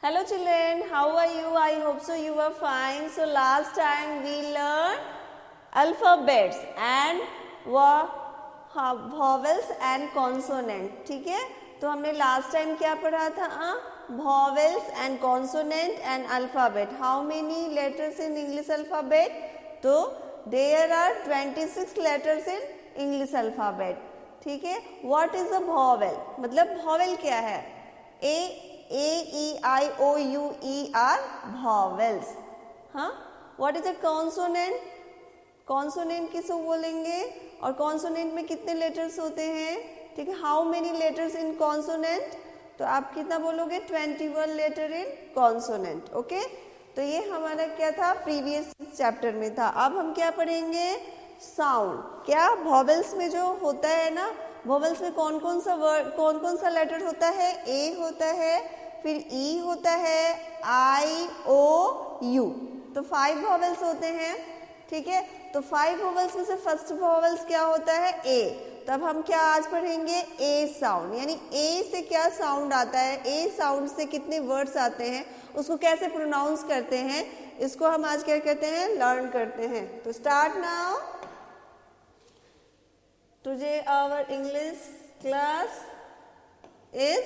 Hello children, how are you? I hope so you are fine. So last time we learned alphabets and vowels and consonant. ठीक है, तो हमने last time क्या पढ़ा था? Vowels and consonant and alphabet. How many letters in English alphabet? तो there are 26 letters in English alphabet. ठीक है, what is a vowel? मतलब vowel क्या है? A, E, I, O, U, E are vowels. हाँ, what is a consonant? Consonant किसको बोलेंगे? और consonant में कितने letters होते हैं? ठीक है, how many letters in consonant? तो आप कितना बोलोगे? 21 letter in consonant. ओके, तो ये हमारा क्या था? प्रीवियस चैप्टर में था. अब हम क्या पढ़ेंगे? साउंड. क्या vowels में जो होता है ना, vowels में कौन कौन सा वर्ड, कौन कौन सा लेटर होता है? A होता है, फिर E होता है, I, O, U. तो 5 vowels होते हैं. ठीक है, तो 5 vowels में से फर्स्ट vowels क्या होता है? A. तब हम क्या आज पढ़ेंगे? A sound. यानी A से क्या साउंड आता है, A साउंड से कितने वर्ड्स आते हैं, उसको कैसे प्रोनाउंस करते हैं, इसको हम आज क्या करते हैं? लर्न करते हैं. तो start now. Today our English class is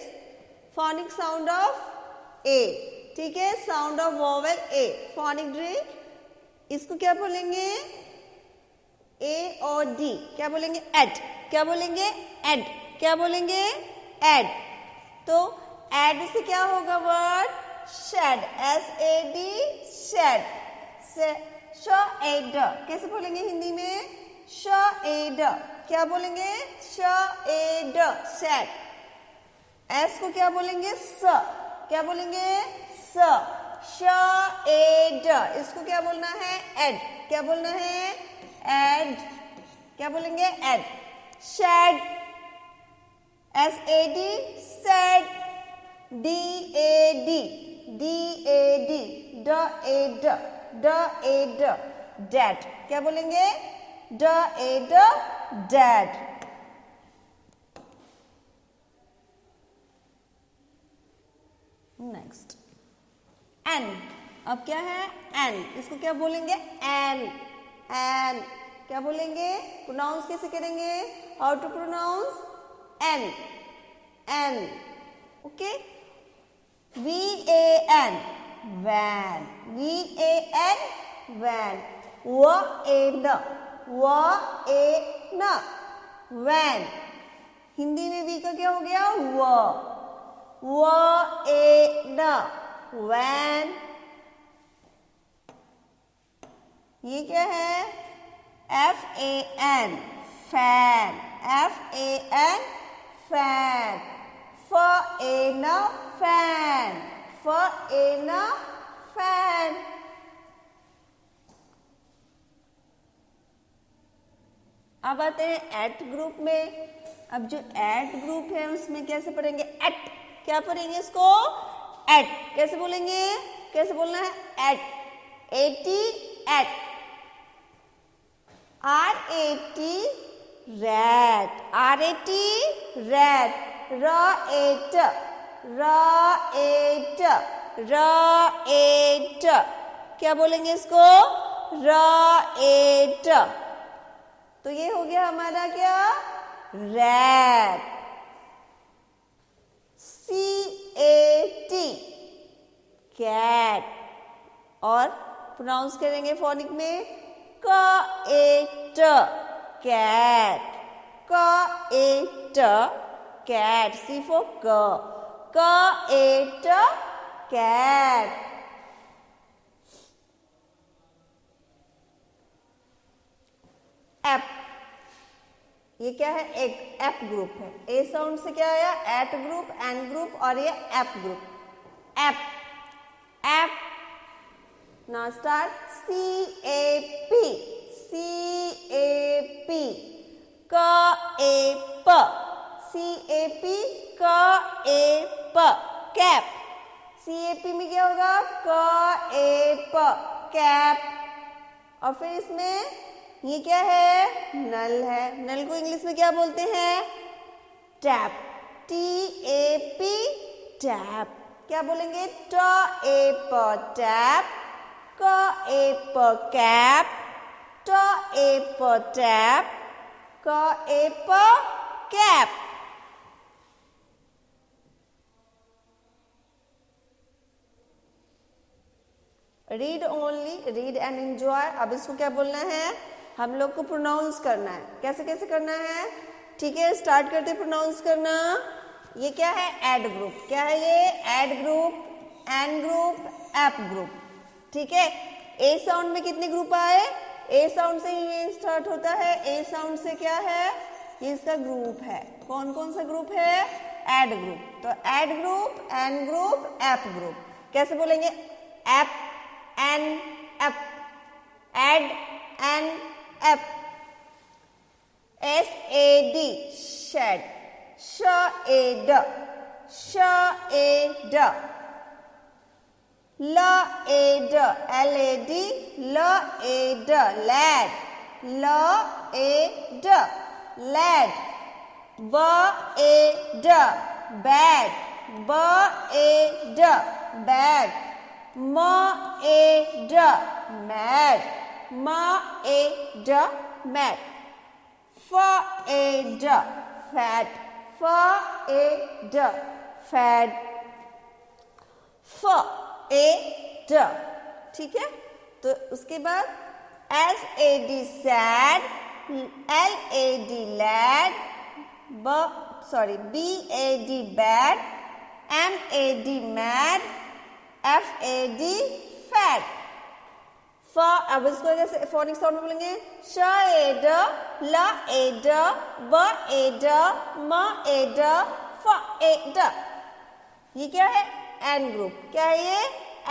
phonic sound of A. ठीक है, sound of vowel A. phonic drill. इसको क्या बोलेंगे? A और D. क्या बोलेंगे? Add. क्या बोलेंगे? Add. क्या बोलेंगे? Add. तो add से क्या होगा word? shed. S-A-D. shed. shed. कैसे बोलेंगे हिंदी में? shed. क्या बोलेंगे? shed. shed. S को क्या बोलेंगे? स. क्या बोलेंगे? स. shed. इसको क्या बोलना है? add. क्या बोलना है? add. क्या बोलेंगे? add. shed. S-A-D. shed. D-A-D. D-A-D. D-A-D. D-A-D. dad. क्या बोलेंगे? D-A-D. dad. Next an. अब क्या है? एन. इसको क्या बोलेंगे? एन. एन. क्या बोलेंगे? प्रोनाउंस कैसे करेंगे? How to pronounce? An. An. Okay. V-A-N. Van. V-A-N. Van. W-A-N. W-A-N. Van. Hindi में V का क्या हो गया? व. W-A-N. वैन. ये क्या है? F-A-N. Fan. F-A-N. Fan. F-A-N. Fan. F-A-N. Fan. अब आते हैं एट ग्रुप में. अब जो एट ग्रुप है उसमें कैसे पढ़ेंगे? एट. क्या पढ़ेंगे इसको? एट. कैसे बोलेंगे? कैसे बोलना है? At. A T. At. R-A-T. Rat. R-A-T. Rat. R-A-T. R-A-T. R-A-T. क्या बोलेंगे इसको? R-A-T. तो ये हो गया हमारा क्या? रैट. C-A-T. कैट. और प्रोनाउंस करेंगे फोनिक में K-A-T. Cat. K-A-T. Cat. C for K. K-A-T. Cat. Ap. ये क्या है? एक एप ग्रुप है. ए साउंड से क्या आया? एट ग्रुप, एन ग्रुप और ये app group. App. App. Now start. C-A-P. C-A-P. K-A-P. C-A-P. K-A-P. Cap. C-A-P में क्या होगा? K-A-P. कैप. और फिर इसमें ये क्या है? नल है. नल को इंग्लिश में क्या बोलते हैं? टैप. T-A-P. टैप. क्या बोलेंगे? ट ए प टैप, क ए प कैप, ट ए प टैप, क ए प cap. Read only, read and enjoy. अब इसको क्या बोलना है? हम लोग को प्रोनाउंस करना है। कैसे कैसे करना है? ठीक है, स्टार्ट करते प्रोनाउंस करना। ये क्या है? Add group. क्या है ये? Ad group, N group, app group. ठीक है, ए साउंड में कितने ग्रुप आए? ए साउंड से ये स्टार्ट होता है। ए साउंड से क्या है? ये इसका ग्रुप है। कौन कौन सा ग्रुप है? Add group. तो ed group, N group, app group. कैसे बोलेंगे? Ep en ep, ed en ep, S A D shed, sh A ड, श ए ड, ल ए ड, एल ए डी, ल ए ड, लैड, ल ए ड, लैड, ब ए ड, बैड, ब ए ड, बैड, म ए ड, मैड, म ए ड, मैड, फ ए ड, फैट, फ ए ड, फैड, फ ए ड। ठीक है, तो उसके बाद S A D sad, L A D lad, B A D bad, M A D mad, F A D fat. फ, अब इसको कैसे फोनिक साउंड में बोलेंगे? श ए ड, ल ए ड, ब ए ड, म ए ड, फ ए ड। ये क्या है? An group. क्या है ये?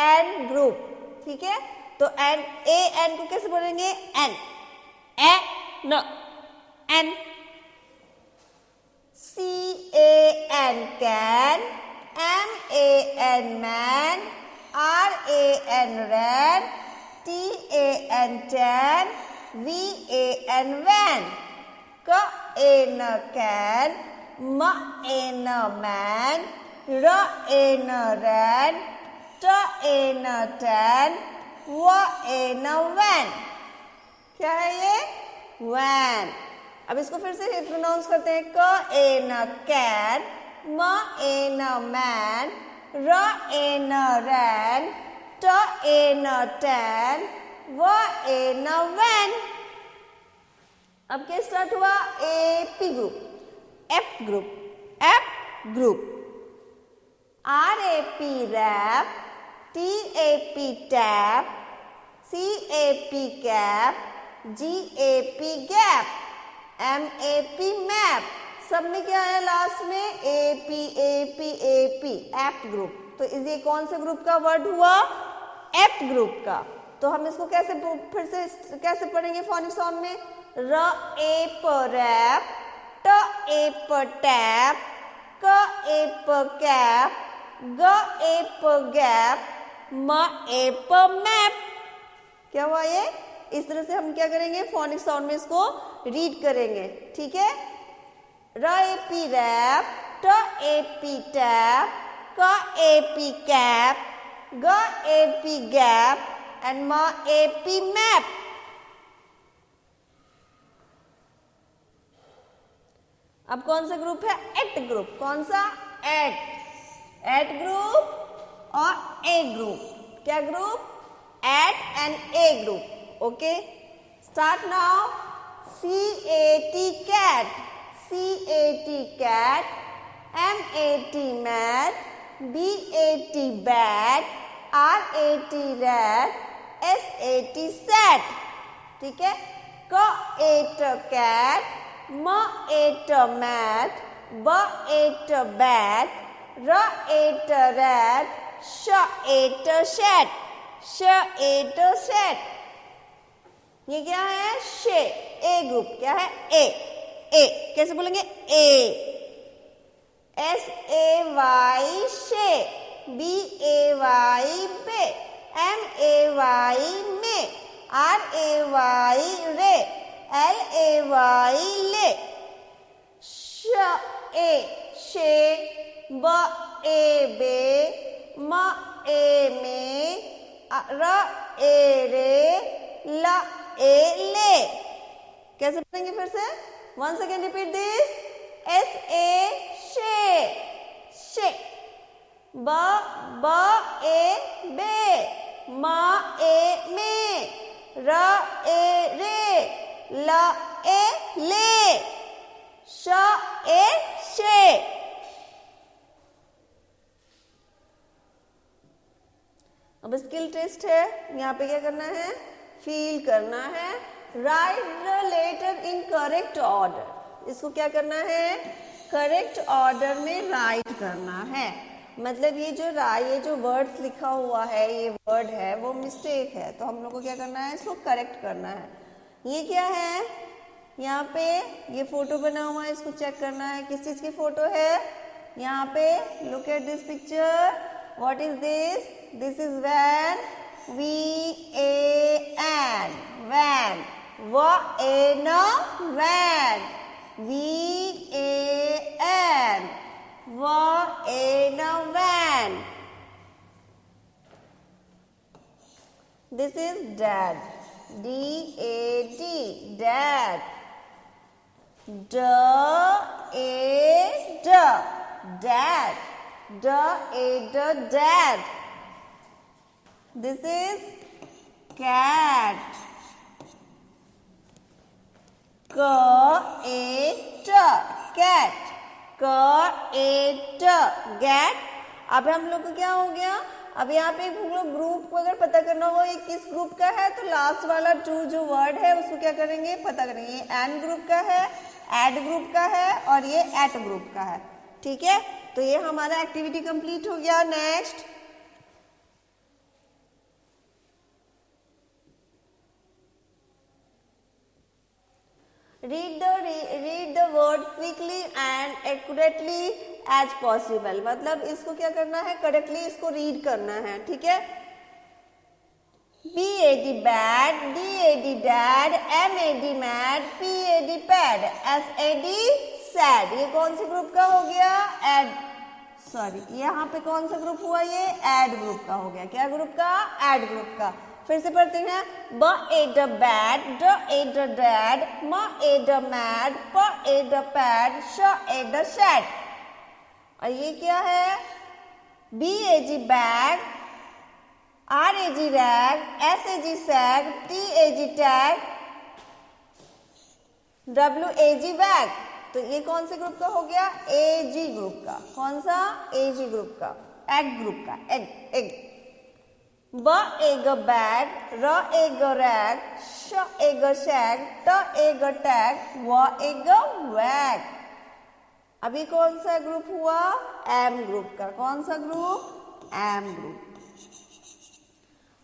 An group. ठीक है, तो एन, ए एन को कैसे बोलेंगे? एन, ए न, an. C A N can, M A N man, R A N ran, T A N tan, V A N van, क ए न कैन, म ए न मैन, र ए न रैन, ट ए न टैन, व ए न वैन। क्या है ये? वैन। अब इसको फिर से प्रोनाउंस करते हैं। क ए न कैन, म ए न मैन, र ए न रैन, ट ए न टैन, व ए न वैन। अब क्या स्टार्ट हुआ? A P group, app group, app group, R A P rap, T A P tap, C A P cap, G A P gap, M A P map. सब में क्या है लास्ट में? A P A P A P, ap group. तो ये कौन से group का वर्ड हुआ? एप ग्रुप का। तो हम इसको कैसे फिर से कैसे पढ़ेंगे फोनिक साउंड में? र ए प रैप, ट ए प टैप, क ए प कैप, ग ए प गैप, म ए प मैप। क्या हुआ ये? इस तरह से हम क्या करेंगे? फोनिक साउंड में इसको रीड करेंगे। ठीक है, र ए पी रैप, ट ए पी टैप, क ए पी कैप, ग ए पी गैप, एंड म ए पी मैप। अब कौन सा ग्रुप है? At group. कौन सा? एट, एट ग्रुप और ए ग्रुप। क्या group? At and A group. Okay, start now. C A T cat, C A T cat, M A T mat, B A T bat, R A T rat, S A T sat। ठीक है, क ए ट cat, म ए ट mat, ब ए ट bat, र ए ट rat, श ए ट shat, श ए ट shat। ये क्या है? शे, ए ग्रुप। क्या है? ए, ए कैसे बोलेंगे? A, S A Y say, B A Y bay, M A Y may, R A Y ray, L A Y lay, S ए शे, ब ए बे, म ए में, र ए रे, ल ए ले। कैसे पढ़ेंगे फिर से? One second repeat this. S A शे, शे। ब ए बे, म ए में, र ए रे, ल ए ले, श ए शे। अब स्किल टेस्ट है, यहाँ पे क्या करना है? फील करना है। Write the letter in correct order. इसको क्या करना है? करेक्ट ऑर्डर में राइट करना है। मतलब ये जो वर्ड्स लिखा हुआ है, ये वर्ड है वो मिस्टेक है, तो हम लोग को क्या करना है? इसको करेक्ट करना है। ये क्या है? यहाँ पे ये फोटो बना हुआ है, इसको चेक करना है। किस चीज की फोटो है? यहाँ पे look at this picture. What is this? This is van, VAN, van. VAN, van, VAN, van. This is dad, DAD, dad. Dad, dad. This is cat. Cat. Get. अब हम लोग को क्या हो गया? अब यहाँ पे ग्रुप को अगर पता करना हो ये किस ग्रुप का है, तो लास्ट वाला जो वर्ड है उसको क्या करेंगे? पता करेंगे। ये एन ग्रुप का है, एड ग्रुप का है और ये एट ग्रुप का है। ठीक है, तो ये हमारा एक्टिविटी कंप्लीट हो गया। Next, read the word quickly and accurately as possible। मतलब इसको क्या करना है? करेक्टली इसको रीड करना है। ठीक है, BAD bad, DAD dad, MAD mad, PAD pad, SAD sad। ये कौन से ग्रुप का हो गया? यहाँ पे कौन सा ग्रुप हुआ? ये एड ग्रुप का हो गया। क्या ग्रुप का? एड ग्रुप का। फिर से पढ़ते हैं। B A D bad, D A D dad, M A D mad, P A D pad, Sh A D sad। और ये क्या है? B A G bag, R A G rag, S A G sag, T A G tag, W A G wag। तो ये कौन से group का हो गया? A G ग्रुप का। कौन सा? A G ग्रुप का, एग ग्रुप का। Egg. B A G bag, R A G rag, Sh A G shag, T A G tag, W A G wag। अभी कौन सा ग्रुप हुआ? एम ग्रुप का। कौन सा ग्रुप? M group.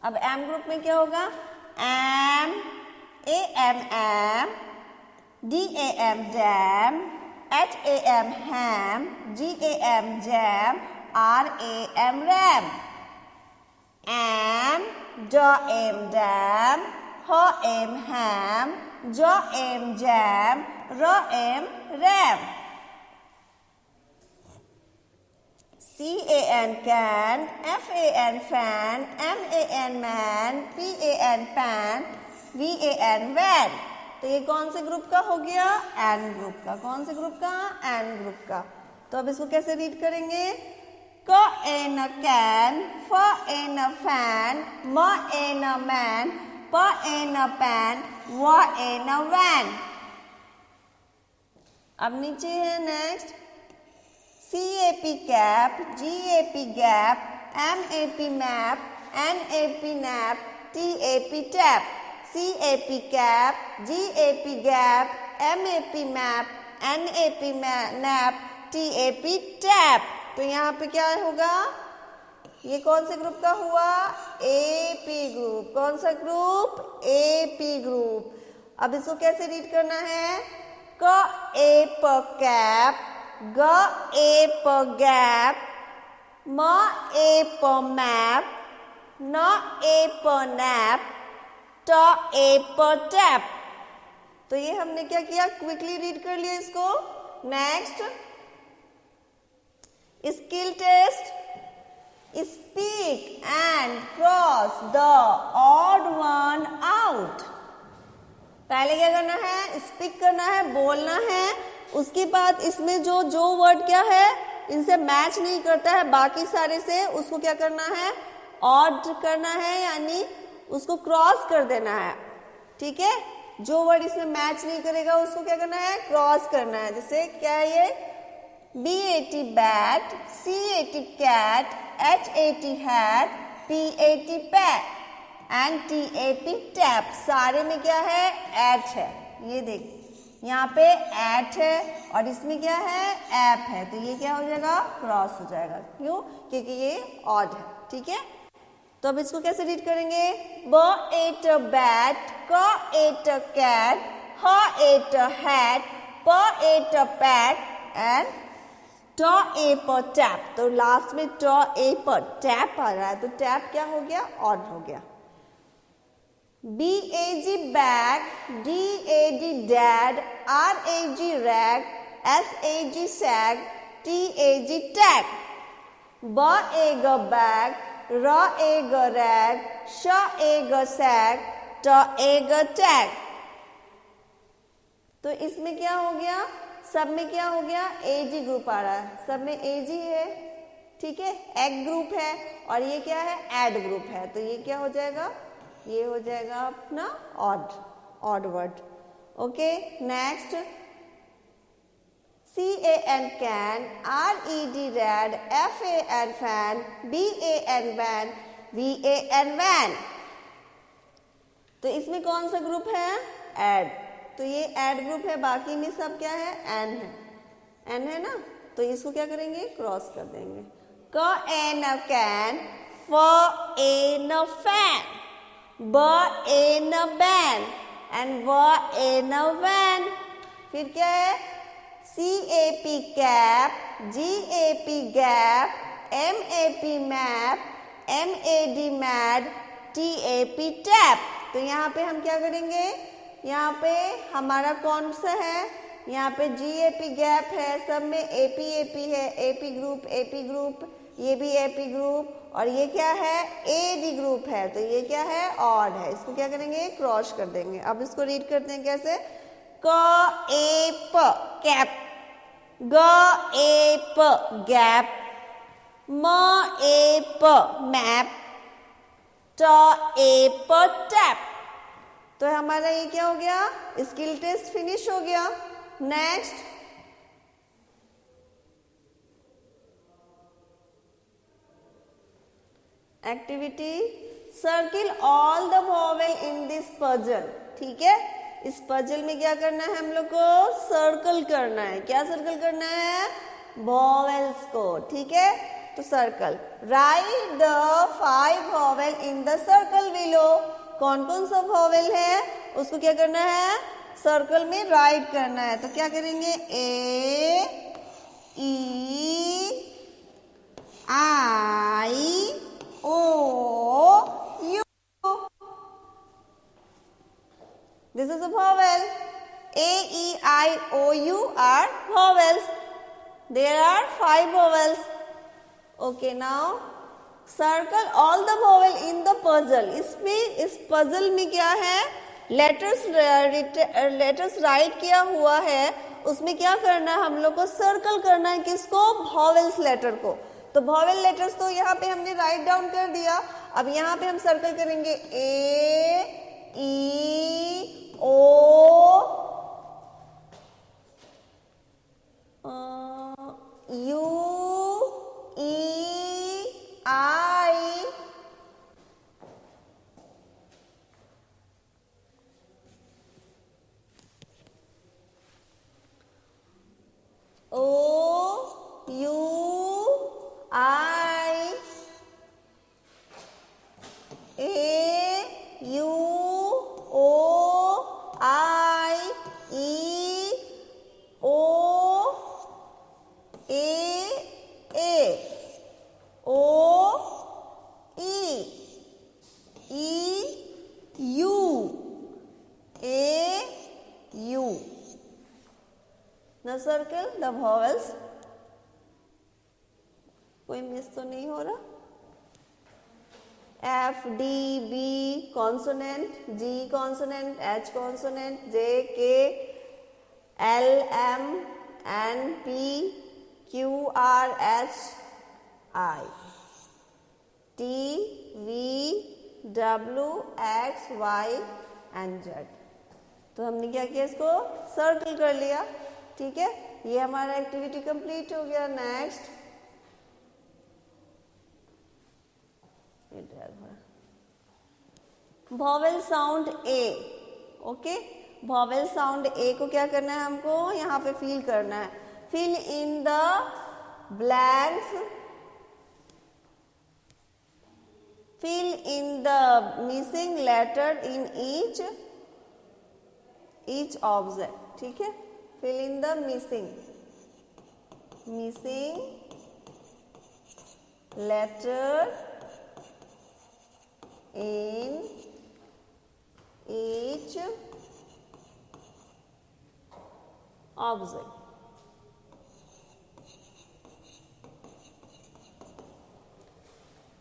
अब एम ग्रुप में क्या होगा? M, AM, DAM dam, HAM ham, GAM jam, RAM ram। Am, DAM dam, HAM ham, JAM jam, RAM ram। CAN can, FAN fan, MAN man, PAN pan, VAN van। तो ये कौन से group का हो गया? एन ग्रुप का। कौन से ग्रुप का? एन ग्रुप का। तो अब इसको कैसे रीड करेंगे? क ए न कैन, फ ए न फैन, म ए न मैन, प ए न पैन, व ए न वैन। अब नीचे है next. CAP cap, GAP gap, MAP map, NAP nap, TAP tap. CAP cap, GAP gap, MAP map, NAP nap, TAP tap. तो यहाँ पे क्या होगा? ये कौन से ग्रुप का हुआ? AP group. कौन सा ग्रुप? AP group. अब इसको कैसे रीड करना है? क ए प कैप, ग ए प गैप, म ए प मैप, न ए प नैप, ट ए प टैप। तो ये हमने क्या किया? क्विकली रीड कर लिया इसको। Next, skill test. Speak and cross the odd one out. पहले क्या करना है, स्पीक करना है, बोलना है, उसके बाद इसमें जो जो वर्ड क्या है इनसे मैच नहीं करता है बाकी सारे से, उसको क्या करना है, ऑड करना है, यानी उसको क्रॉस कर देना है। ठीक है, जो वर्ड इसमें मैच नहीं करेगा उसको क्या करना है, क्रॉस करना है। जैसे क्या है ये, BAT bat, CAT cat, HAT hat, PAT pat and TAP tap, सारे में क्या है, एट है। ये देख यहाँ पे एट है और इसमें क्या है, ऐप है, तो ये क्या हो जाएगा, क्रॉस हो जाएगा। क्यों, क्योंकि ये ऑड है। ठीक है, तो अब इसको कैसे रीड करेंगे, ब एट बैट, क एट कैट, ह एट हैट, प एट पैट एंड ट ए पर टैप। तो लास्ट में ट ए पर टैप आ रहा है, तो टैप क्या हो गया, ऑड हो गया। BAG bag, DAD dad, RAG rag, SAG सैग, TAG टैग। ब एग बैग, र एग रैग, श एग सैग, ट एग टैग। तो इसमें क्या हो गया, सब में क्या हो गया, AG ग्रुप आ रहा है, सब में AG है। ठीक है, एग ग्रुप है और ये क्या है, एड ग्रुप है, तो ये क्या हो जाएगा, ये हो जाएगा अपना odd word. Okay, next, CAN can, RED red, FAN fan, BAN van, VAN van. तो इसमें कौन सा ग्रुप है, एड, तो ये एड ग्रुप है, बाकी में सब क्या है, एन है, एन है ना, तो इसको क्या करेंगे, क्रॉस कर देंगे। क एन कैन, फ एन फैन, ब एन बैन एंड व एन वैन। फिर क्या है, CAP cap, GAP gap, MAP map, MAD mad, TAP tap. तो यहाँ पे हम क्या करेंगे, यहाँ पे हमारा कौन सा है, यहाँ पे GAP गैप है, सब में AP है, AP ग्रुप, ये भी AP ग्रुप, और ये क्या है, AD ग्रुप है, तो ये क्या है, ऑड है। इसको क्या करेंगे, क्रॉस कर देंगे। अब इसको रीड करते हैं कैसे, क ए प कैप, ग ए प गैप, म ए प मैप, ट ए प टैप। तो हमारा ये क्या हो गया, स्किल टेस्ट फिनिश हो गया। Next, activity, circle all the vowel in this puzzle. ठीक है, इस पजल में क्या करना है, हम लोग को सर्कल करना है। क्या सर्कल करना है, वॉवेल्स को। ठीक है, तो circle, right the 5 vowel in the circle below. कौन कौन सा वॉवेल है उसको क्या करना है, सर्कल में राइट करना है। तो क्या करेंगे, A E I O U. This is a vowel. A E I O U are vowels. There are 5 vowels. Okay, now circle all the vowel in the puzzle. इसमें इस puzzle में क्या है, लेटर्स राइट किया हुआ है, उसमें क्या करना है, हम लोग को सर्कल करना है। किसको, वॉवेल्स लेटर को। तो वॉवेल लेटर्स तो यहाँ पे हमने राइट डाउन कर दिया। अब यहाँ पे हम सर्कल करेंगे, A E O U E I O U I A U O I E O A O E U A U. Now circle the vowels. कोई मिस तो नहीं हो रहा, F, D, B consonant, G consonant, H consonant, J, K, L, M, N, P, Q, R, S, I, T, V, W, X, Y and Z। तो हमने क्या किया, इसको सर्कल कर लिया। ठीक है, ये हमारा एक्टिविटी कंप्लीट हो गया। नेक्स्ट वॉवेल साउंड ए। ओके, वॉवेल साउंड ए को क्या करना है, हमको यहाँ पे फिल करना है। Fill in the blanks, fill in the missing letter in each object। ठीक है, fill in the missing letter in each object।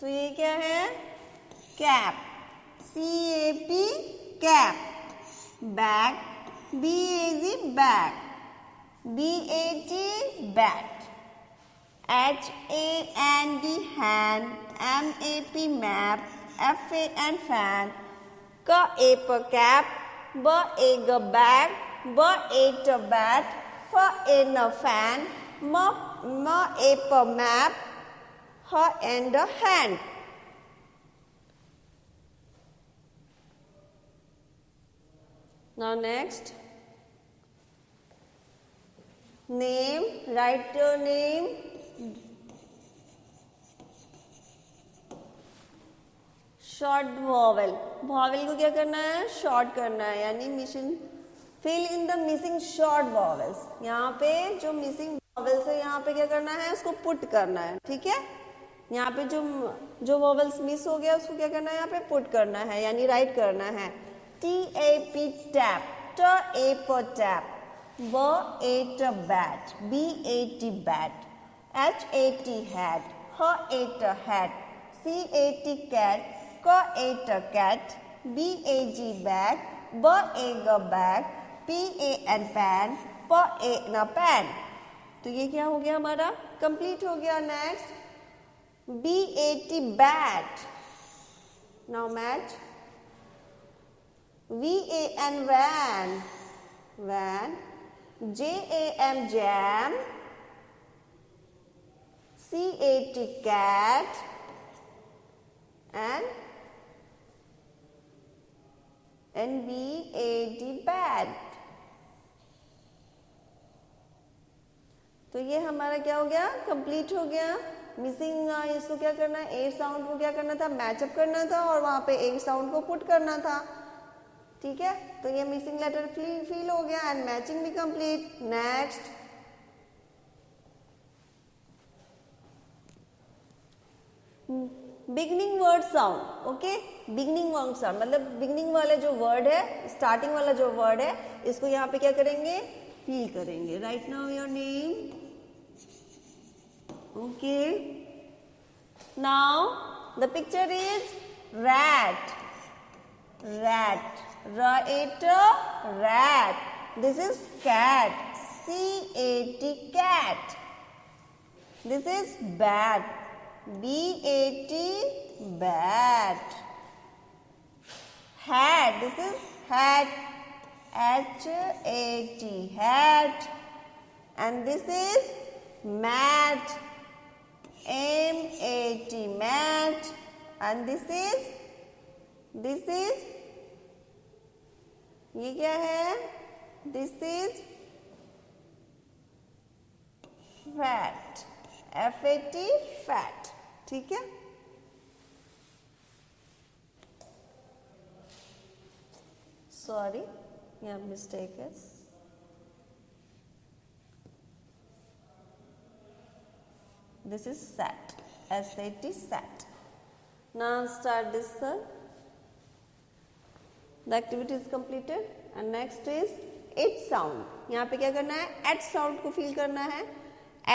तो ये क्या है, cap, CAP cap. Bag, BAG bag, BAT bat. HAND hand, MAP map, FAN fan. A पर cap, BA bag, BA bat, FAN fan, A पर map, her and a hand। Now next, name, write your name। Short vowel, vowel को क्या करना है, short करना है, यानी missing, fill in the missing short vowels. यहाँ पे जो मिसिंग वॉवेल्स है, यहाँ पे क्या करना है, उसको पुट करना है। ठीक है, यहाँ पे जो वॉवेल्स मिस हो गया उसको क्या करना है, यहाँ पे पुट करना है, यानी राइट करना है। TAP टैप, A पर tap, BAT bat, BAT bat, HAT hat, HAT hat, CAT cat, CAT cat, BAG bag, BAG bag, PAN pan, PAN pan. तो ये क्या हो गया, हमारा कंप्लीट हो गया। Next BAT bat। Now match VAN van, van, JAM jam, CAT cat and BAT bat। तो ये हमारा क्या हो गया, कंप्लीट हो गया। मिसिंग इसको क्या करना है, ए साउंड को क्या करना था, मैचअप करना था और वहां पे ए साउंड को पुट करना था। ठीक है, तो ये मिसिंग लेटर फील हो गया एंड मैचिंग भी complete. Next beginning word sound. Okay, beginning word sound मतलब बिगनिंग वाले जो वर्ड है, स्टार्टिंग वाला जो वर्ड है, इसको यहाँ पे क्या करेंगे, फील करेंगे। Right now your name. Okay, now the picture is rat, rat, rat। This is cat, CAT cat। This is bat, BAT bat। Hat, this is hat, HAT hat। And this is mat, MAT mat। and this is ये क्या है, this is fat, FAT fat। ठीक है, sorry यहाँ mistake है। This is sat, SAT sat। Now start this sir। The activity is completed and next is it sound। यहाँ पे क्या करना है, at sound को फील करना है।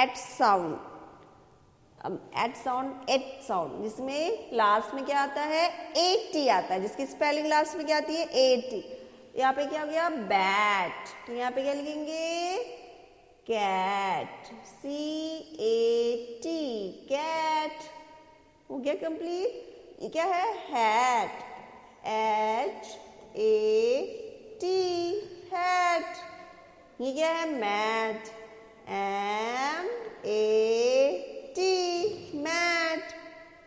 at sound at sound, at sound, जिसमें लास्ट में क्या आता है, एटी आता है, जिसकी स्पेलिंग लास्ट में क्या आती है, एटी। यहाँ पे क्या हो गया, बैट, तो यहाँ पे क्या लिखेंगे, कैट, C-A-T, कैट, हो गया कंप्लीट। ये क्या है, हैट, H-A-T, हैट। ये क्या है, मैट, M-A-T, मैट।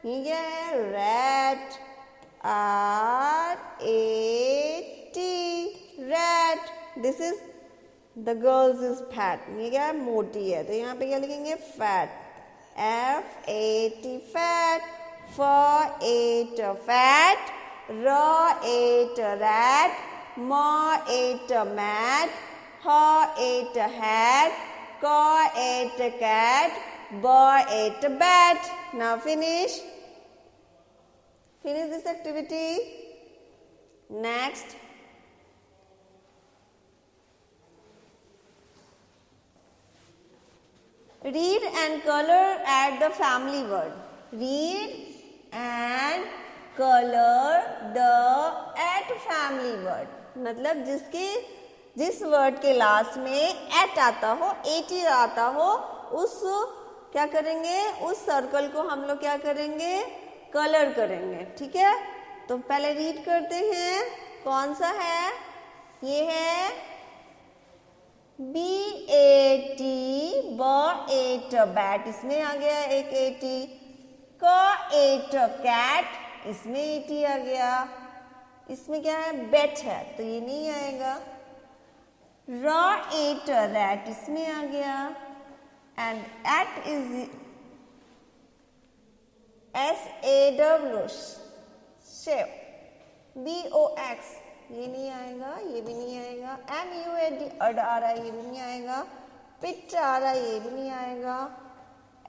ये क्या है, rat, R-A-T, rat. This is the girls is fat. ये क्या है, मोटी है, तो यहाँ पे क्या लिखेंगे, fat, F-A-T, fat. F-A-T, fat, R-A-T, rat, M-A-T, mat, H-A-T, hat, C-A-T, cat, B-A-T, bat. Now finish this activity. Next, read and color at the family word. Read and color the at family word. मतलब जिस word के last में eight आता हो, eighty आता हो, उस क्या करेंगे, उस सर्कल को हम लोग क्या करेंगे, कलर करेंगे। ठीक है, तो पहले रीड करते हैं, कौन सा है, ये है B-A-T, B-A-T, बैट, इसमें आ गया एक एटी। C-A-T, कैट, इसमें एटी आ गया। इसमें क्या है, बेट है, तो ये नहीं आएगा। R-A-T, रैट, इसमें आ गया। And eight is S-A-W, shave, B-O-X, ये नहीं आएगा, ये भी नहीं आएगा। M-U-A-D, अड आ रहा है, ये भी नहीं आएगा। पिट आ रहा है, ये भी नहीं आएगा।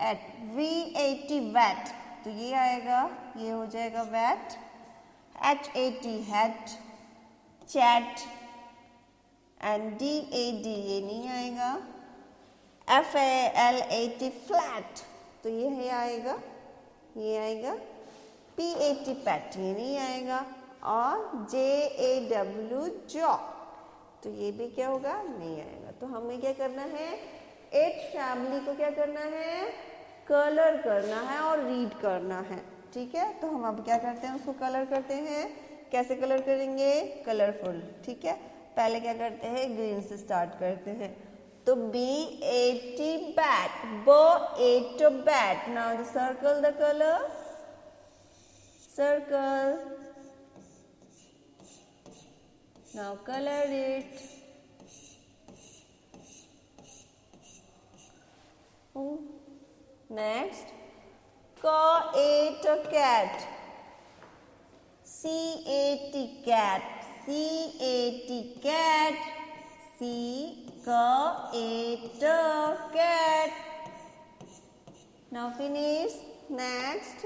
एट, V-A-T, वैट, तो ये आएगा, ये हो जाएगा VAT. H-A-T, hat, chat, and D-A-D, ये नहीं आएगा। F-A-L-A-T, फ्लैट, तो ये आएगा, ये आएगा। P-A-T, पैट, ये नहीं आएगा। और J-A-W, जॉ, तो ये भी क्या होगा, नहीं आएगा। तो हमें क्या करना है, एट फैमिली को क्या करना है, कलर करना है और रीड करना है। ठीक है, तो हम अब क्या करते हैं, उसको कलर करते हैं। कैसे कलर करेंगे, कलरफुल। ठीक है, पहले क्या करते हैं, ग्रीन से स्टार्ट करते हैं। तो B-A-T, bat, B-A-T, bat. Now the circle the colour, circle. Now color it. Next, C-A-T, cat, C-A-T, cat, C-A-T, cat, C-A-T, cat. Now finish. Next,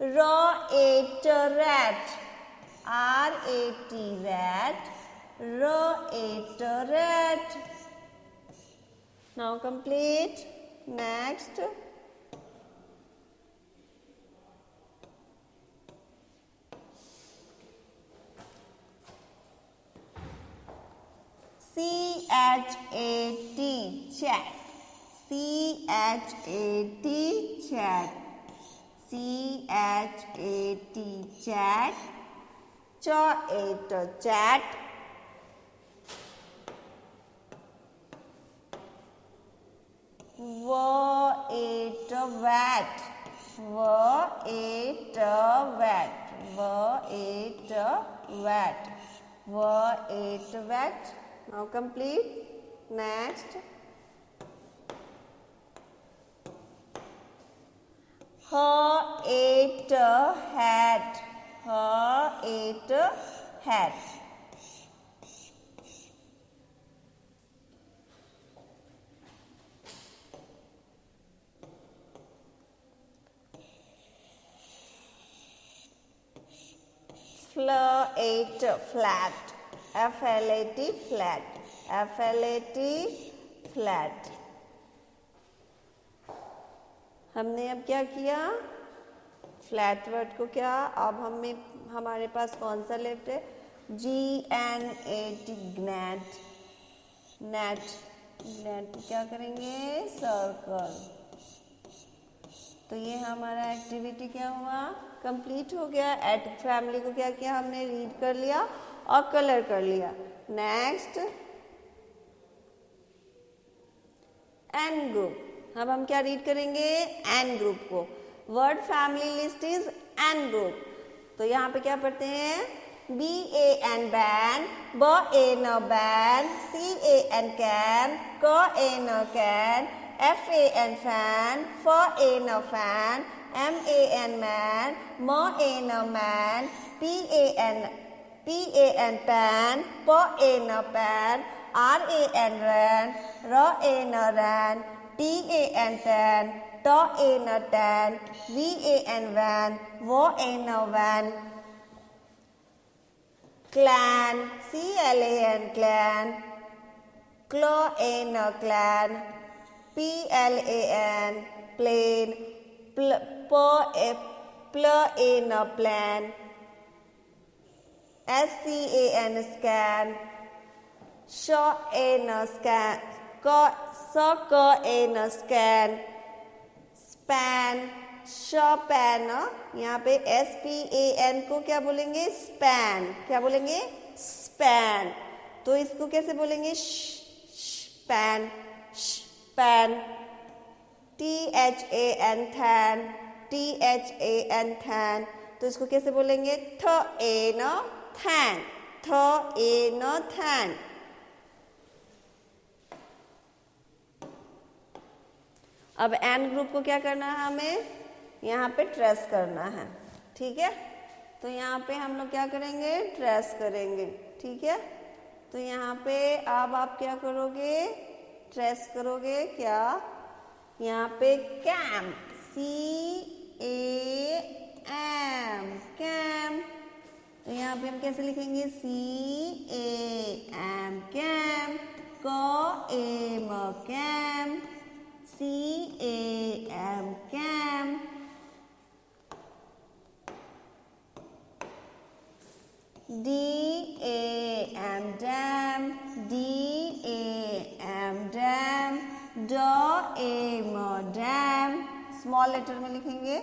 R-A-T, rat, R-A-T, rat, R-A-T, rat. Now complete. Next, C-H-A-T, chat, C-H-A-T, chat, C-H-A-T, chat, Ch-A-T, chat, V-A-T, vat, V-A-T, vat, V-A-T, vat, V-A-T, vat. Now complete. Next, H-A-T, hat, H-A-T, hat. F-L-A-T, flat, F-L-A-T, flat, F-L-A-T, flat, हमने अब क्या किया, flat word को क्या, अब हमारे पास कौन सा लेफ्ट है, GNAT, ग्नैट, नेट, नेट क्या करेंगे, सर्कल। तो ये हमारा एक्टिविटी क्या हुआ, कंप्लीट हो गया। एट फैमिली को क्या किया हमने, रीड कर लिया और कलर कर लिया। नेक्स्ट एन ग्रुप, अब हम क्या रीड करेंगे, एन ग्रुप को। Word family list is en group. तो यहाँ पे क्या पढ़ते हैं, BAN ban, BAN ban, CAN can, CAN can, FAN fan, FAN fan, MAN man, MAN man, PAN pan, PAN pan, RAN ran, RAN ran, TAN tan, TAN tan, VAN van, WAN van. Clan, CLAN clan, CLAN clan, PLAN plan, PLAN plan, SCAN scan, SCAN scan, SCAN scan, span, शॉपैन, यहाँ पे SPAN को क्या बोलेंगे, span, क्या बोलेंगे, span. तो इसको कैसे बोलेंगे, span, span. THAN thane, THAN thane, तो इसको कैसे बोलेंगे, थैन, थैन, थैन, थैन। अब एन ग्रुप को क्या करना है, हमें यहाँ पे ट्रेस करना है, ठीक है। तो यहाँ पे हम लोग क्या करेंगे, ट्रेस करेंगे, ठीक है। तो यहाँ पे अब आप क्या करोगे, ट्रेस करोगे क्या, यहाँ पे कैम, CAM, कैम। तो यहाँ पे हम कैसे लिखेंगे, CAM cam, CAM cam, CAM cam. DAM dam, DAM dam, DAM dam, small letter में लिखेंगे।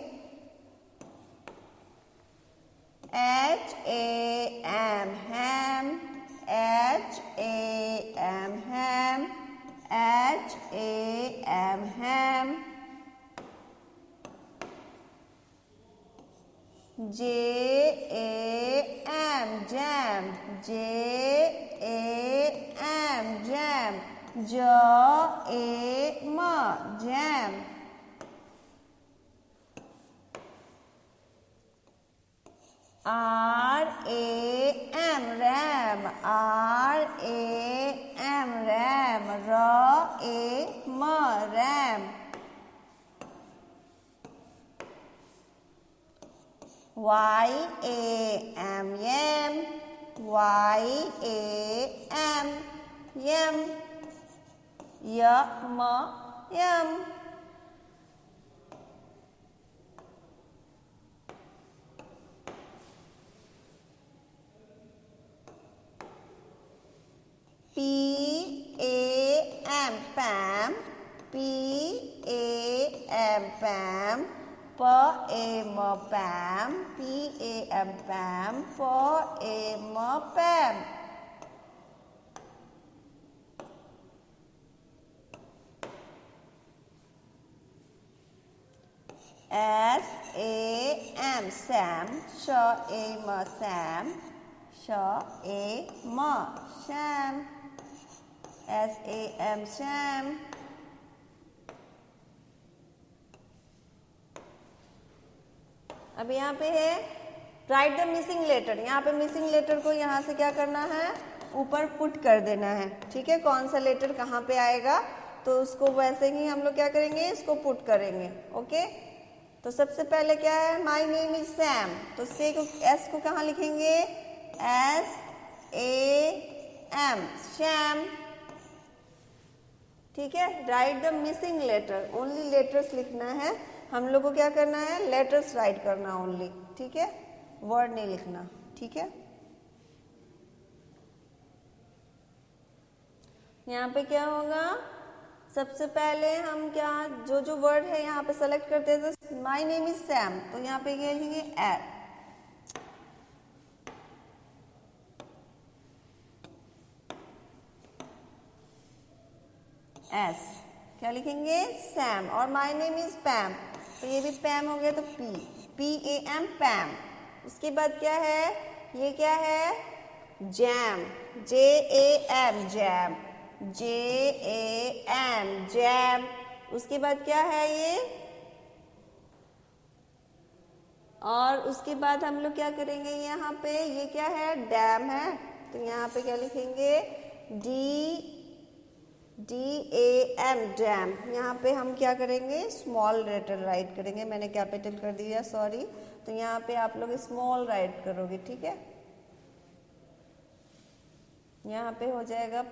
HAM हैम, HAM हैम, HAM हैम। JAM jam, JAM jam, JAM jam। RAM ram, RAM ram, RAM ram। YAM yam, YAM yam, yum yum। PAM pam, PAM pam, PAM pam, PAM pam, PAM pam। SAM Sam, SHAM Sam, SHAM Sam, SAM Sam। अब यहाँ पे है write the missing letter. यहाँ पे missing letter को यहाँ से क्या करना है, ऊपर पुट कर देना है, ठीक है। कौन सा लेटर कहाँ पे आएगा तो उसको वैसे ही हम लोग क्या करेंगे, इसको पुट करेंगे, ओके। तो सबसे पहले क्या है, माई नेम इज सैम, तो से को एस को कहाँ लिखेंगे, SAM, शैम। ठीक है, write the missing letter, only letters लिखना है हम लोग को। क्या करना है, लेटर्स राइट करना ओनली, ठीक है, वर्ड नहीं लिखना, ठीक है। यहाँ पे क्या होगा, सबसे पहले हम क्या जो वर्ड है यहाँ पे सेलेक्ट करते हैं, तो माई नेम इज सैम, तो यहाँ पे क्या लिखेंगे, एस, क्या लिखेंगे, सैम। और माई नेम इज पैम, तो ये भी पैम हो गया, तो PAM पैम। उसके बाद क्या है, ये क्या है, jam, JAM jam, JAM jam. उसके बाद क्या है ये, और उसके बाद हम लोग क्या करेंगे, यहाँ पे ये क्या है, डैम है, तो यहाँ पे क्या लिखेंगे, DAM डैम। यहाँ पे हम क्या करेंगे, स्मॉल लेटर राइट करेंगे, मैंने कैपिटल कर दिया, सॉरी, तो यहाँ पे आप लोग स्मॉल राइट करोगे, ठीक है। यहाँ पे हो जाएगा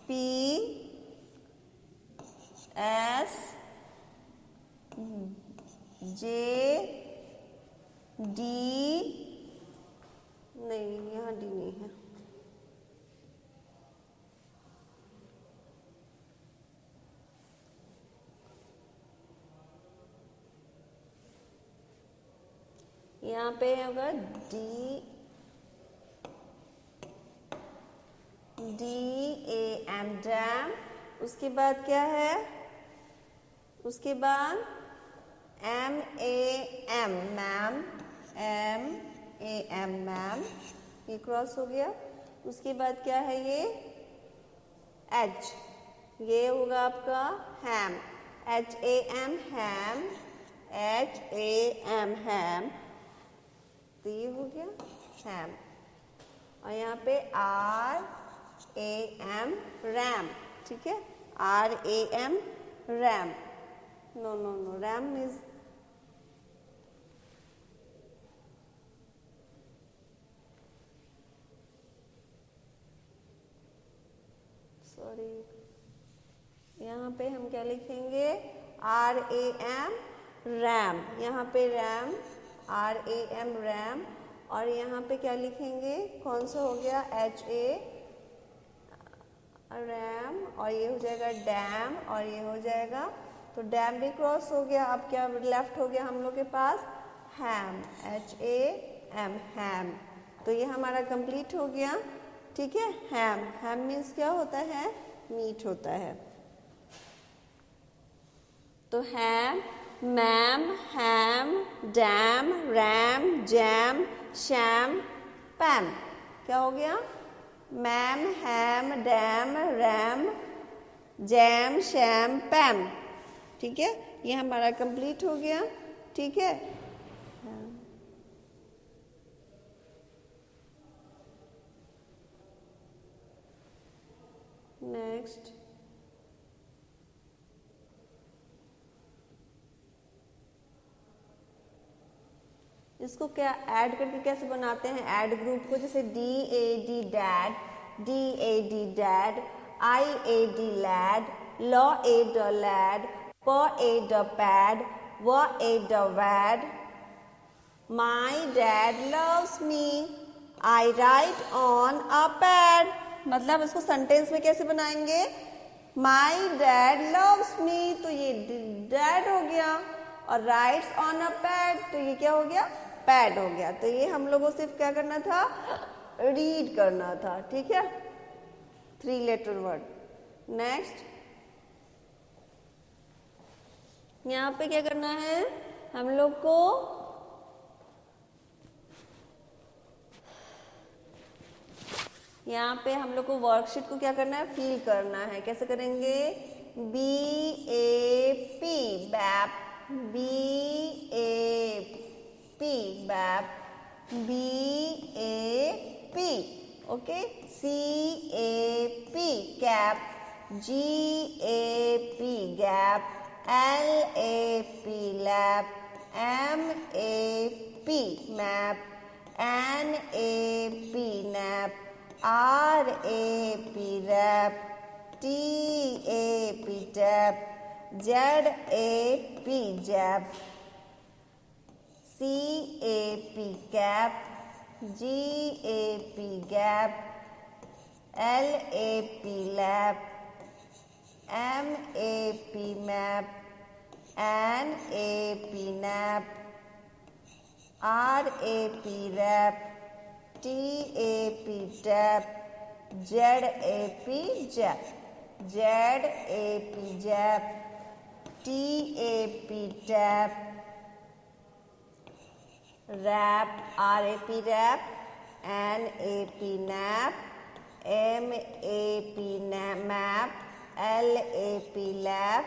PSJD, नहीं यहाँ डी नहीं है, यहाँ पे होगा DAM डैम। उसके बाद क्या है, उसके बाद MAM मैम, MAM मैम, ये क्रॉस हो गया। उसके बाद क्या है, ये H, ये होगा आपका हैम, HAM हैम, HAM हैम, तो ये हो गया हैम। और यहाँ पे RAM रैम, ठीक है, RAM ram, no ram is, sorry, यहाँ पे हम क्या लिखेंगे, RAM रैम, यहाँ पे रैम, RAM रैम। और यहाँ पे क्या लिखेंगे, कौन सा हो गया, HA रैम, और ये हो जाएगा डैम, और ये हो जाएगा, तो डैम भी क्रॉस हो गया। अब क्या लेफ्ट हो गया हम लोग के पास, हैम, HAM हैम, तो ये हमारा कंप्लीट हो गया, ठीक है। हैम मीन्स क्या होता है, मीट होता है। तो हैम, मैम, हैम, डैम, रैम, जैम, शैम, पैम, क्या हो गया, मैम, हैम, डैम, रैम, जैम, शैम, पैम, ठीक है, ये हमारा कंप्लीट हो गया, ठीक है। नेक्स्ट, इसको क्या ऐड करके कैसे बनाते हैं, ऐड ग्रुप को, जैसे DAD dad, DAD dad, IAD lad, LAD lad, PAD pad, WAD wad, My dad loves me, I write on a pad। मतलब इसको सेंटेंस में कैसे बनाएंगे, My dad loves me, तो ये डैड हो गया, और राइट्स ऑन अ पैड, तो ये क्या हो गया, पैड हो गया। तो ये हम लोगों को सिर्फ क्या करना था, रीड करना था, ठीक है, 3 लेटर वर्ड। नेक्स्ट, यहाँ पे क्या करना है हम लोग को, यहाँ पे हम लोग को वर्कशीट को क्या करना है, फिल करना है। कैसे करेंगे, BAP bap, BAP bap, BAP, okay, CAP cap, GAP gap, LAP lap, MAP map, NAP nap, RAP rap, TAP tap, ZAP jab, CAP cap, GAP gap, LAP lap, MAP map, NAP nap, RAP rap, TAP tap, ZAP jab, ZAP jab, TAP tap, rap, RAP rap, NAP nap, MAP map, LAP lap,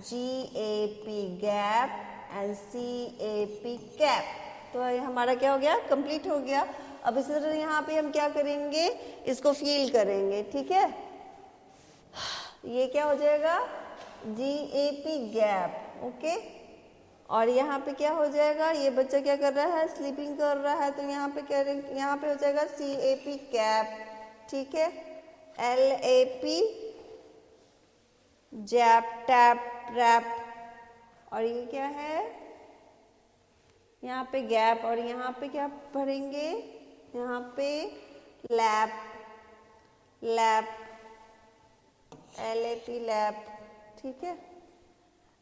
GAP gap and CAP cap। तो ये हमारा क्या हो गया, complete हो गया। अब इसी तरह यहाँ पे हम क्या करेंगे, इसको फील करेंगे, ठीक है। ये क्या हो जाएगा, GAP गैप, ओके। और यहाँ पे क्या हो जाएगा, ये बच्चा क्या कर रहा है, स्लीपिंग कर रहा है, तो यहाँ पे क्या, यहाँ पे हो जाएगा CAP कैप, ठीक है। LAP जैप टैप रैप, और ये क्या है, यहाँ पे गैप, और यहाँ पे क्या भरेंगे, यहाँ पे लैप, लैप, LAP लैप, ठीक है।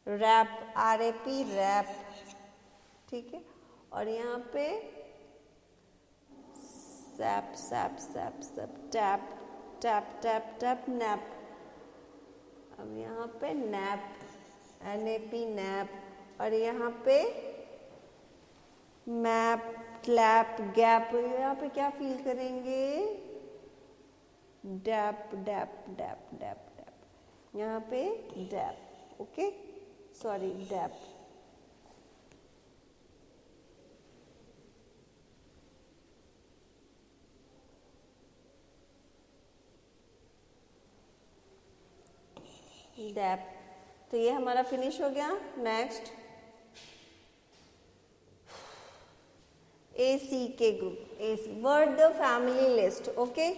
रैप, RAP रैप, ठीक है। और यहाँ पे SAP SAP SAP SAP tap tap tap tap nap. अब यहाँ पे नैप, NAP नैप, और यहाँ पे मैप, क्लैप, गैप। यहाँ पे क्या फील करेंगे, dap dap dap dap dap, यहाँ पे dap, okay, sorry dap. Dap. तो ये हमारा फिनिश हो गया। Next ACK group, AC word the family list, okay.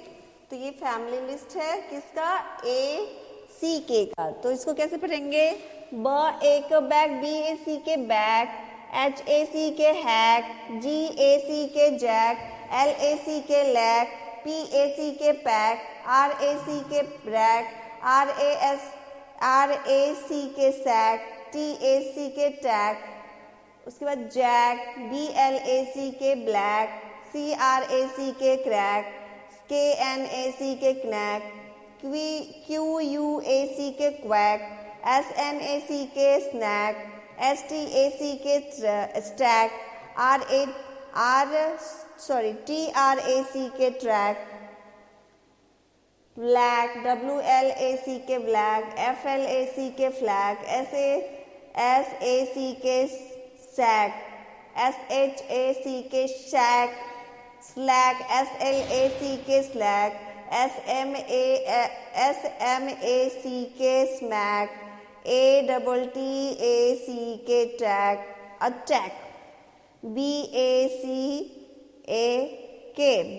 तो ये फैमिली लिस्ट है किसका, ACK का। तो इसको कैसे पढ़ेंगे, BAC bag, BACK bag, HACK hack, GACK jack, LACK lack, PACK pack, RACK rack, RACK sack, TACK tack. उसके बाद jack, BLACK black, CRACK crack, KNACK knäck, QUACK quack, SNACK snack, STACK stack, TRACK track, black, WLACK black, FLACK flag, SACK sack, SHACK shack, slack, SLACK slack, SMACK smack, ATTACK tack, attack, BACAK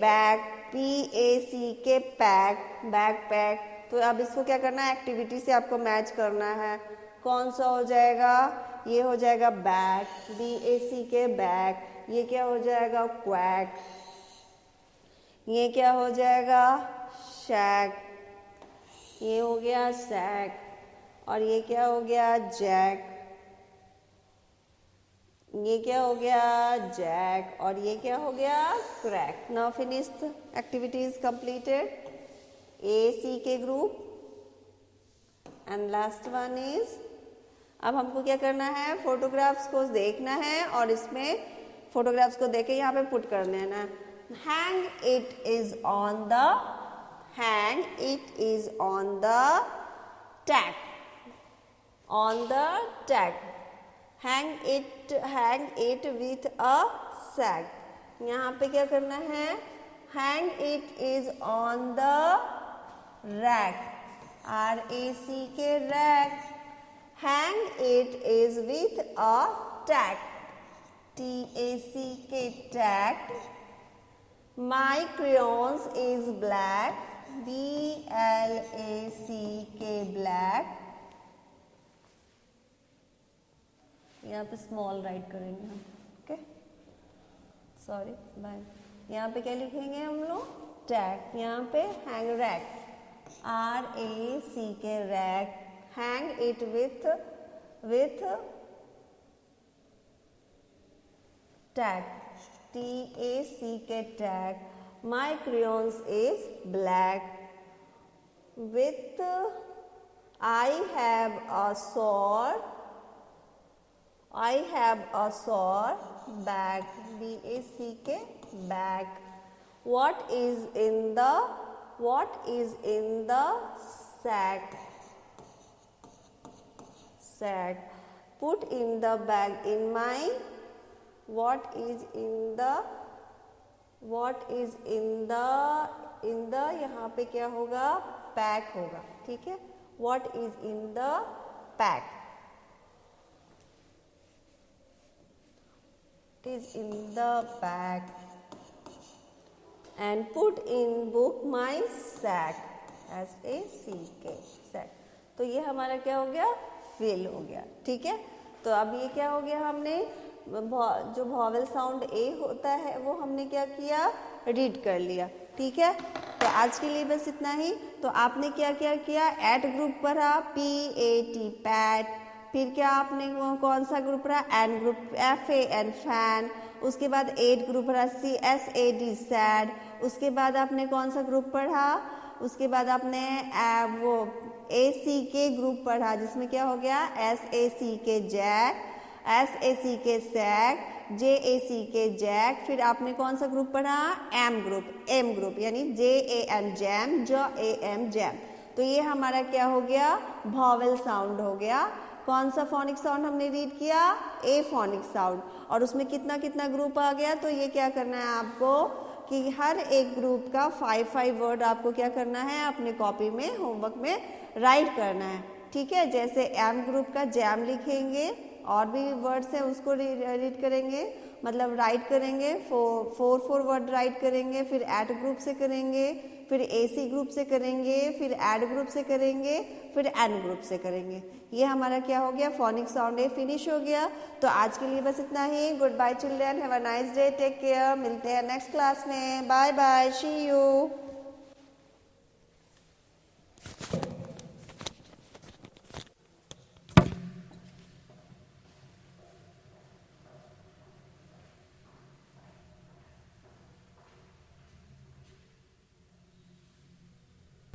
back, PACK pack, backpack। तो अब इसको क्या करना है, activity से आपको match करना है। कौन सा हो जाएगा, ये हो जाएगा बैक, BACK बैक। ये क्या हो जाएगा, क्वैक। ये क्या हो जाएगा, शैक। ये हो गया सैक, और ये क्या हो गया, जैक। ये क्या हो गया, जैक, और ये क्या हो गया, crack. Now finish the activity is completed. ACK group and last one is, अब हमको क्या करना है, फोटोग्राफ्स को देखना है और इसमें फोटोग्राफ्स को देख के यहाँ पे पुट कर देना। Hang it is on the, hang it is on the tag, on the tag. Hang it with a sag. यहाँ पे क्या करना है, hang it is on the rack, RACK rack. Hang it is with a tag, TACK tag, My crayons is black. BLACK black. यहाँ पे small right करेंगे हम, okay, sorry bye. यहाँ पे क्या लिखेंगे हम लोग? टैग। यहाँ पे hang rack, RACK rack, hang it with tag, TACK tag. My crayons is black. With I have a sword bag, BACK bag. What is in the sack? Put in the bag in my. What is in the यहाँ पे क्या होगा? Pack होगा, ठीक है। What is in the pack? It is in the pack. And put in book my sack, SACK sack. तो ये हमारा क्या हो गया? फिल हो गया, ठीक है। तो अब ये क्या हो गया? हमने जो वॉवेल साउंड ए होता है वो हमने क्या किया? रीड कर लिया, ठीक है। तो आज के लिए बस इतना ही। तो आपने क्या क्या किया? एट ग्रुप पढ़ा, PAT पैट। फिर क्या आपने कौन सा ग्रुप पढ़ा? N group, FAN fan. उसके बाद एट ग्रुप पढ़ा, CSAD सैड। उसके बाद आपने कौन सा ग्रुप पढ़ा? उसके बाद आपने वो ACK ग्रुप पढ़ा, जिसमें क्या हो गया? SACK jack, SACK sack, JACK jack. फिर आपने कौन सा ग्रुप पढ़ा? M ग्रुप यानी JAM जैम, JAM जैम। तो ये हमारा क्या हो गया? वॉवेल साउंड हो गया। कौन सा फोनिक साउंड हमने रीड किया? ए फोनिक साउंड। और उसमें कितना कितना ग्रुप आ गया? तो ये क्या करना है आपको कि हर एक ग्रुप का 5 वर्ड आपको क्या करना है? अपने कॉपी में होमवर्क में राइट करना है, ठीक है। जैसे एम ग्रुप का जैम लिखेंगे, और भी वर्ड्स हैं उसको रीड करेंगे, मतलब राइट करेंगे। 4 वर्ड राइट करेंगे, फिर एट ग्रुप से करेंगे, फिर AC ग्रुप से करेंगे, फिर एड ग्रुप से करेंगे, फिर एन ग्रुप से करेंगे। ये हमारा क्या हो गया? फोनिक साउंड ए फिनिश हो गया। तो आज के लिए बस इतना ही। Good bye children, have a nice day, take care. मिलते हैं नेक्स्ट क्लास में। Bye bye, see you.